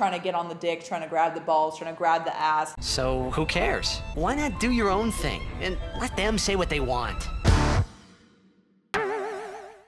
trying to get on the dick, trying to grab the balls, trying to grab the ass. So who cares? Why not do your own thing and let them say what they want?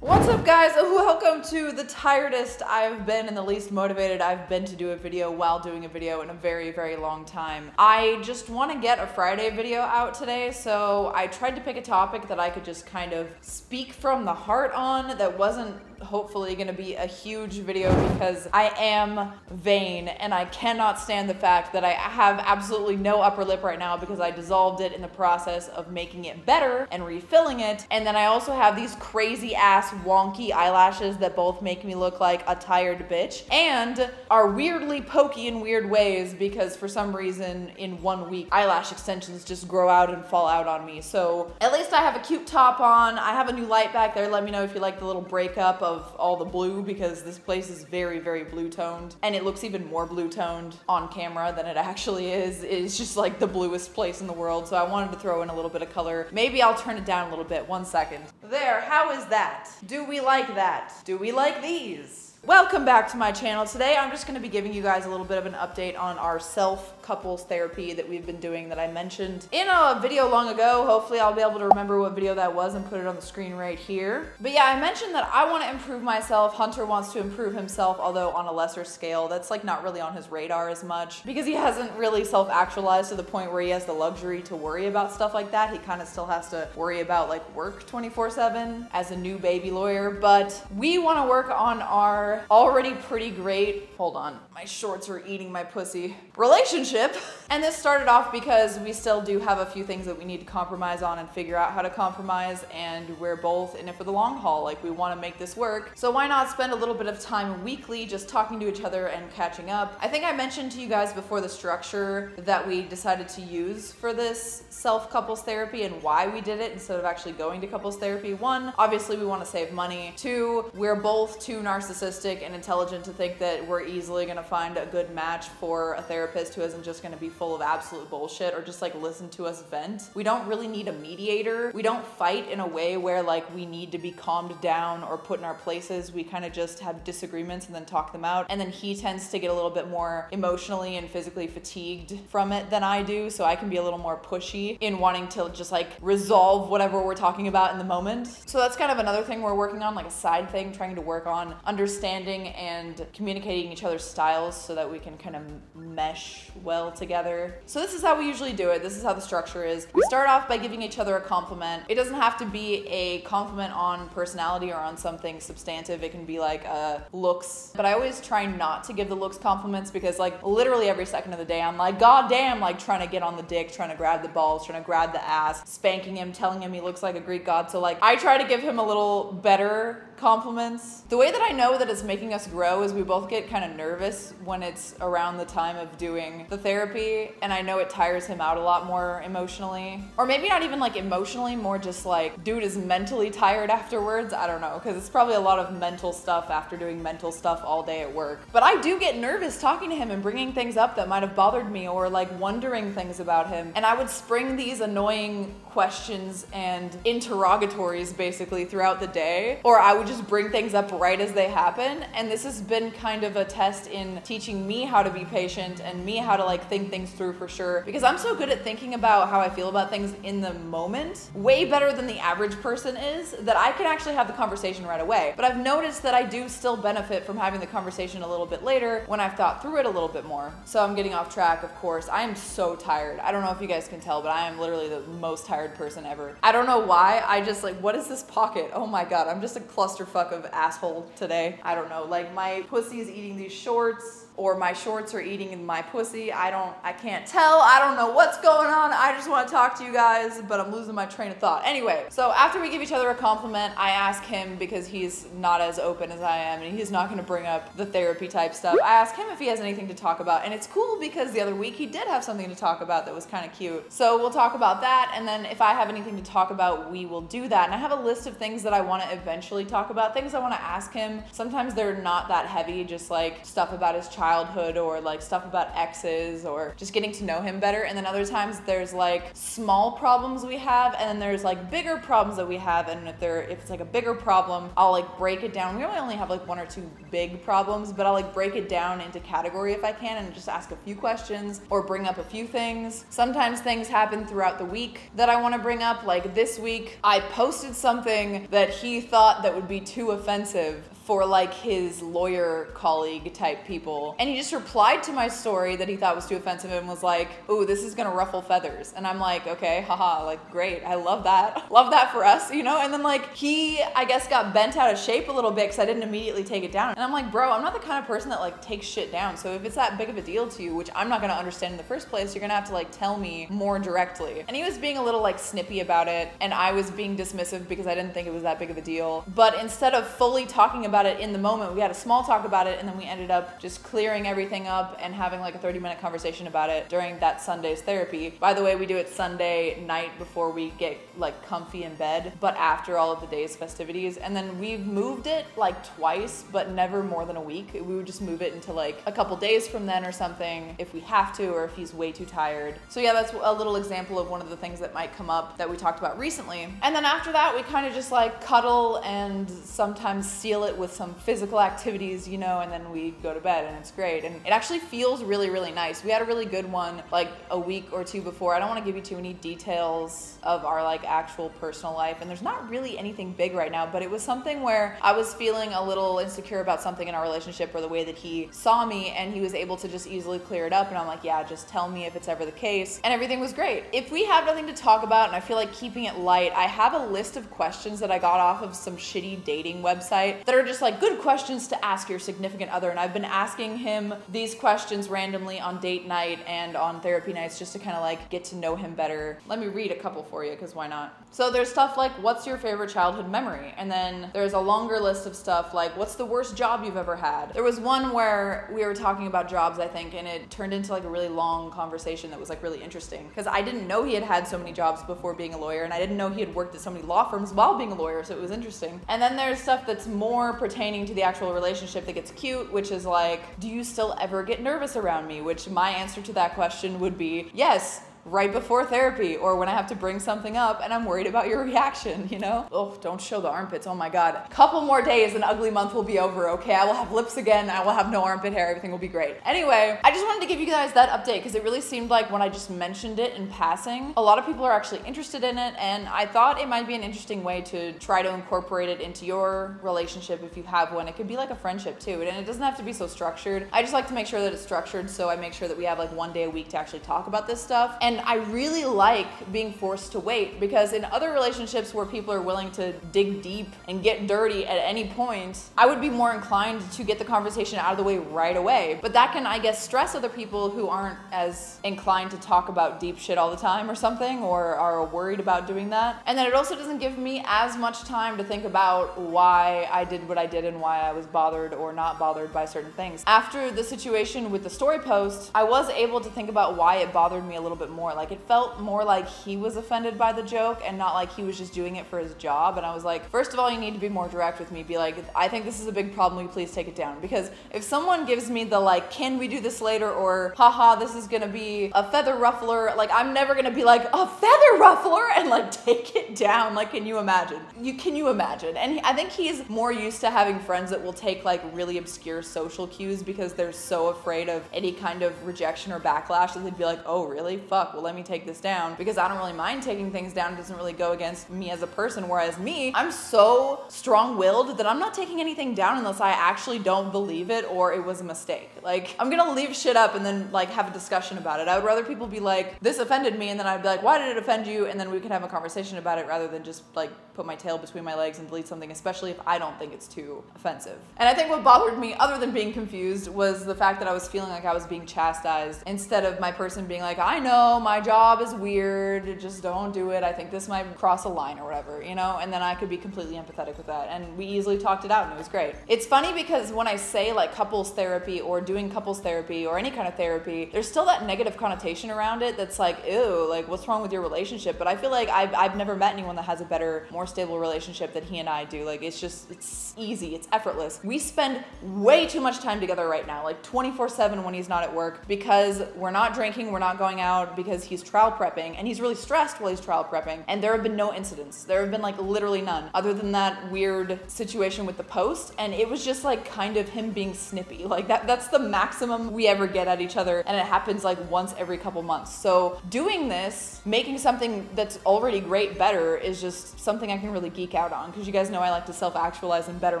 What's up, guys? Welcome to the tiredest I've been and the least motivated I've been to do a video while doing a video in a very, very long time. I just want to get a Friday video out today, so I tried to pick a topic that I could just kind of speak from the heart on that wasn't hopefully going to be a huge video, because I am vain and I cannot stand the fact that I have absolutely no upper lip right now because I dissolved it in the process of making it better and refilling it. And then I also have these crazy ass wonky eyelashes that both make me look like a tired bitch and are weirdly pokey in weird ways because for some reason in 1 week eyelash extensions just grow out and fall out on me. So at least I have a cute top on. I have a new light back there. Let me know if you like the little breakup of all the blue, because this place is very, very blue toned, and it looks even more blue toned on camera than it actually is. It's just like the bluest place in the world, so I wanted to throw in a little bit of color. Maybe I'll turn it down a little bit. 1 second. There, how is that? Do we like that? Do we like these? Welcome back to my channel. Today I'm just going to be giving you guys a little bit of an update on our self-couples therapy that we've been doing that I mentioned in a video long ago. Hopefully I'll be able to remember what video that was and put it on the screen right here. But yeah, I mentioned that I want to improve myself. Hunter wants to improve himself, although on a lesser scale. That's like not really on his radar as much because he hasn't really self-actualized to the point where he has the luxury to worry about stuff like that. He kind of still has to worry about like work 24/7 as a new baby lawyer. But we want to work on our already pretty great, hold on, my shorts are eating my pussy, relationship. And this started off because we still do have a few things that we need to compromise on and figure out how to compromise, and we're both in it for the long haul. Like, we want to make this work. So why not spend a little bit of time weekly just talking to each other and catching up? I think I mentioned to you guys before the structure that we decided to use for this self-couples therapy and why we did it instead of actually going to couples therapy. 1, obviously we want to save money. 2, we're both too narcissistic and intelligent to think that we're easily going to find a good match for a therapist who isn't just going to be full of absolute bullshit or just like listen to us vent. We don't really need a mediator. We don't fight in a way where like we need to be calmed down or put in our places. We kind of just have disagreements and then talk them out. And then he tends to get a little bit more emotionally and physically fatigued from it than I do. So I can be a little more pushy in wanting to just like resolve whatever we're talking about in the moment. So that's kind of another thing we're working on, like a side thing, trying to work on understanding and communicating each other's styles so that we can kind of mesh well together. So this is how we usually do it. This is how the structure is. We start off by giving each other a compliment. It doesn't have to be a compliment on personality or on something substantive. It can be like looks, but I always try not to give the looks compliments because like literally every second of the day I'm like, god damn, like trying to get on the dick, trying to grab the balls, trying to grab the ass, spanking him, telling him he looks like a Greek god. So like I try to give him a little better compliments. The way that I know that it's making us grow is we both get kind of nervous when it's around the time of doing the therapy, and I know it tires him out a lot more emotionally, or maybe not even like emotionally, more just like dude is mentally tired afterwards. I don't know, because it's probably a lot of mental stuff after doing mental stuff all day at work. But I do get nervous talking to him and bringing things up that might have bothered me or like wondering things about him, and I would spring these annoying questions and interrogatories basically throughout the day, or I would just bring things up right as they happen. And this has been kind of a test in teaching me how to be patient and me how to like think things through for sure, because I'm so good at thinking about how I feel about things in the moment, way better than the average person is, that I can actually have the conversation right away. But I've noticed that I do still benefit from having the conversation a little bit later when I've thought through it a little bit more. So I'm getting off track, of course. I am so tired. I don't know if you guys can tell, but I am literally the most tired person ever. I don't know why. I just like, what is this pocket? Oh my god, I'm just a clusterfuck of asshole today. I don't know, like my pussy is eating these shorts. or my shorts are eating my pussy. I can't tell. I don't know what's going on. I just want to talk to you guys, but I'm losing my train of thought. Anyway, so after we give each other a compliment, I ask him, because he's not as open as I am and he's not going to bring up the therapy type stuff, I ask him if he has anything to talk about. And it's cool because the other week he did have something to talk about that was kind of cute. So we'll talk about that, and then if I have anything to talk about, we will do that. And I have a list of things that I want to eventually talk talk about, things I want to ask him. Sometimes they're not that heavy, just like stuff about his childhood or like stuff about exes or just getting to know him better. And then other times there's like small problems we have, and then there's like bigger problems that we have. And if it's like a bigger problem, I'll like break it down. We only have like 1 or 2 big problems, but I'll like break it down into category if I can and just ask a few questions or bring up a few things. Sometimes things happen throughout the week that I want to bring up. Like this week, I posted something that he thought that would be too offensive for like his lawyer colleague type people. And he just replied to my story that he thought was too offensive and was like, "Ooh, this is gonna ruffle feathers." And I'm like, okay, haha, like great, I love that. Love that for us, you know? And then like he, I guess, got bent out of shape a little bit because I didn't immediately take it down. And I'm like, bro, I'm not the kind of person that like takes shit down. So if it's that big of a deal to you, which I'm not gonna understand in the first place, you're gonna have to like tell me more directly. And he was being a little like snippy about it, and I was being dismissive because I didn't think it was that big of a deal. But instead of fully talking about it in the moment, we had a small talk about it, and then we ended up just clearing everything up and having like a 30-minute conversation about it during that Sunday's therapy. By the way, we do it Sunday night before we get like comfy in bed, but after all of the day's festivities. And then we've moved it like twice, but never more than a week. We would just move it into like a couple days from then or something if we have to, or if he's way too tired. So yeah, that's a little example of one of the things that might come up that we talked about recently. And then after that, we kind of just like cuddle and sometimes seal it with some physical activities, you know, and then we go to bed, and it's great. And it actually feels really, really nice. We had a really good one like a week or 2 before. I don't want to give you too many details of our like actual personal life, and there's not really anything big right now, but it was something where I was feeling a little insecure about something in our relationship or the way that he saw me, and he was able to just easily clear it up. And I'm like, yeah, just tell me if it's ever the case. And everything was great. If we have nothing to talk about and I feel like keeping it light, I have a list of questions that I got off of some shitty dating website that are just like good questions to ask your significant other. And I've been asking him these questions randomly on date night and on therapy nights just to kind of like get to know him better. Let me read a couple for you, because why not? So there's stuff like, what's your favorite childhood memory? And then there's a longer list of stuff like, what's the worst job you've ever had? There was one where we were talking about jobs, I think, and it turned into like a really long conversation that was like really interesting, because I didn't know he had had so many jobs before being a lawyer, and I didn't know he had worked at so many law firms while being a lawyer, so it was interesting. And then there's stuff that's more pertaining to the actual relationship that gets cute, which is like, do you still ever get nervous around me? Which my answer to that question would be yes, right before therapy, or when I have to bring something up and I'm worried about your reaction, you know? Oh, don't show the armpits, oh my God. Couple more days and ugly month will be over, okay? I will have lips again, I will have no armpit hair, everything will be great. Anyway, I just wanted to give you guys that update because it really seemed like when I just mentioned it in passing, a lot of people are actually interested in it, and I thought it might be an interesting way to try to incorporate it into your relationship if you have one. It could be like a friendship too, and it doesn't have to be so structured. I just like to make sure that it's structured, so I make sure that we have like 1 day a week to actually talk about this stuff. And I really like being forced to wait, because in other relationships where people are willing to dig deep and get dirty at any point, I would be more inclined to get the conversation out of the way right away. But that can, I guess, stress other people who aren't as inclined to talk about deep shit all the time or something, or are worried about doing that. And then it also doesn't give me as much time to think about why I did what I did and why I was bothered or not bothered by certain things. After the situation with the story post, I was able to think about why it bothered me a little bit more. Like, it felt more like he was offended by the joke and not like he was just doing it for his job. And I was like, first of all, you need to be more direct with me. Be like, I think this is a big problem, will you please take it down? Because if someone gives me the like, can we do this later, or haha, this is gonna be a feather ruffler, like I'm never gonna be like, a feather ruffler, and like take it down. Like, can you imagine? Can you imagine? And I think he's more used to having friends that will take like really obscure social cues because they're so afraid of any kind of rejection or backlash that they'd be like, oh really? Fuck, well let me take this down, because I don't really mind taking things down. It doesn't really go against me as a person. Whereas me, I'm so strong-willed that I'm not taking anything down unless I actually don't believe it or it was a mistake. Like, I'm gonna leave shit up and then like have a discussion about it. I would rather people be like, this offended me, and then I'd be like, why did it offend you? And then we could have a conversation about it rather than just like put my tail between my legs and delete something, especially if I don't think it's too offensive. And I think what bothered me, other than being confused, was the fact that I was feeling like I was being chastised instead of my person being like, I know, my job is weird, just don't do it. I think this might cross a line or whatever, you know? And then I could be completely empathetic with that. And we easily talked it out and it was great. It's funny because when I say like couples therapy or doing couples therapy or any kind of therapy, there's still that negative connotation around it that's like, ew, like what's wrong with your relationship? But I feel like I've never met anyone that has a better, more stable relationship than he and I do. Like it's easy, it's effortless. We spend way too much time together right now, like 24/7 when he's not at work, because we're not drinking, we're not going out, because he's trial prepping and he's really stressed while he's trial prepping. And there have been no incidents. There have been like literally none, other than that weird situation with the post. And it was just like kind of him being snippy. Like that's the maximum we ever get at each other. And it happens like once every couple months. So doing this, making something that's already great better, is just something I can really geek out on, because you guys know I like to self-actualize and better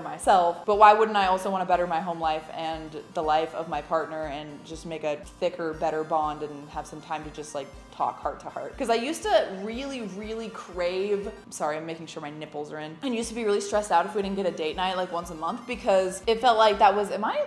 myself. But why wouldn't I also want to better my home life and the life of my partner and just make a thicker, better bond and have some time to just like talk heart to heart? Because I used to really crave, sorry, I'm making sure my nipples are in. I used to be really stressed out if we didn't get a date night like once a month, because it felt like that was, am I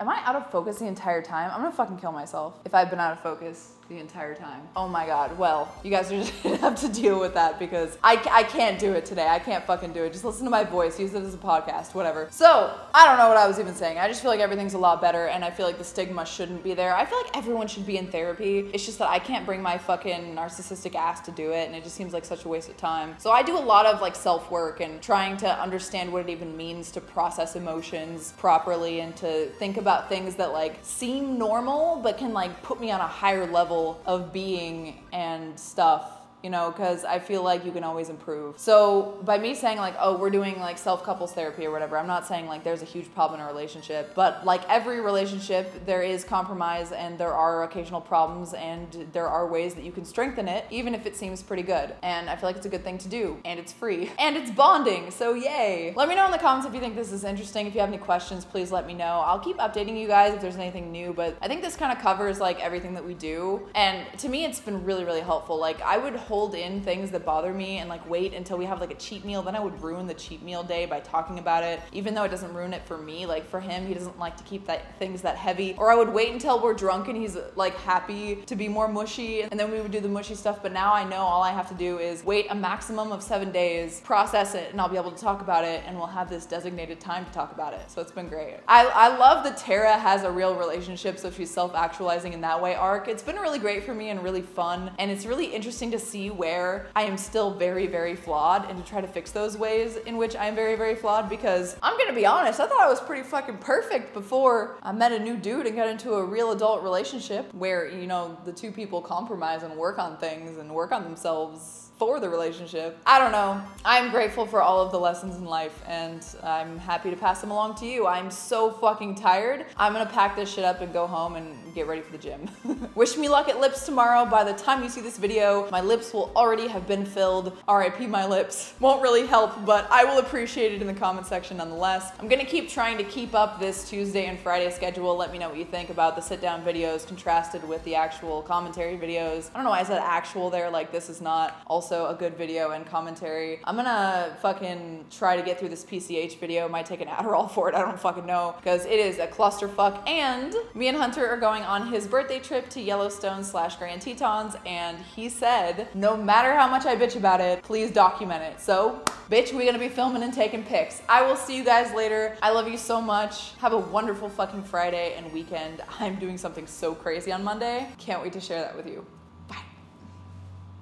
out of focus the entire time? I'm gonna fucking kill myself if I've been out of focus the entire time. Oh my God. Well, you guys are just gonna have to deal with that, because I can't do it today. I can't fucking do it. Just listen to my voice, use it as a podcast, whatever. So I don't know what I was even saying. I just feel like everything's a lot better, and I feel like the stigma shouldn't be there. I feel like everyone should be in therapy. It's just that I can't bring my fucking narcissistic ass to do it, and it just seems like such a waste of time. So I do a lot of like self-work and trying to understand what it even means to process emotions properly and to think about things that like seem normal but can like put me on a higher level of being and stuff. You know, because I feel like you can always improve. So by me saying like, oh, we're doing like self-couples therapy or whatever, I'm not saying like there's a huge problem in a relationship, but like every relationship, there is compromise and there are occasional problems and there are ways that you can strengthen it, even if it seems pretty good. And I feel like it's a good thing to do, and it's free and it's bonding. So yay. Let me know in the comments if you think this is interesting. If you have any questions, please let me know. I'll keep updating you guys if there's anything new, but I think this kind of covers like everything that we do. And to me, it's been really helpful. Like I would hold in things that bother me and like wait until we have like a cheat meal. Then I would ruin the cheat meal day by talking about it, even though it doesn't ruin it for me. Like for him, he doesn't like to keep things that heavy. Or I would wait until we're drunk and he's like happy to be more mushy, and then we would do the mushy stuff. But now I know all I have to do is wait a maximum of 7 days, process it, and I'll be able to talk about it, and we'll have this designated time to talk about it. So it's been great. I love that Tara has a real relationship, so she's self-actualizing in that way arc. It's been really great for me and really fun, and it's really interesting to see where I am still very flawed, and to try to fix those ways in which I'm very flawed, because I'm gonna be honest, I thought I was pretty fucking perfect before I met a new dude and got into a real adult relationship where, you know, the two people compromise and work on things and work on themselves for the relationship. I don't know. I'm grateful for all of the lessons in life, and I'm happy to pass them along to you. I'm so fucking tired. I'm gonna pack this shit up and go home and get ready for the gym. Wish me luck at lips tomorrow. By the time you see this video, my lips will already have been filled. RIP my lips. Won't really help, but I will appreciate it in the comment section nonetheless. I'm gonna keep trying to keep up this Tuesday and Friday schedule. Let me know what you think about the sit-down videos contrasted with the actual commentary videos. I don't know why I said actual there, like this is not also a good video and commentary. I'm gonna fucking try to get through this PCH video. Might take an Adderall for it, I don't fucking know, because it is a clusterfuck. And me and Hunter are going on his birthday trip to Yellowstone / Grand Tetons, and he said, no matter how much I bitch about it, please document it. So, bitch, we're gonna be filming and taking pics. I will see you guys later. I love you so much. Have a wonderful fucking Friday and weekend. I'm doing something so crazy on Monday. Can't wait to share that with you.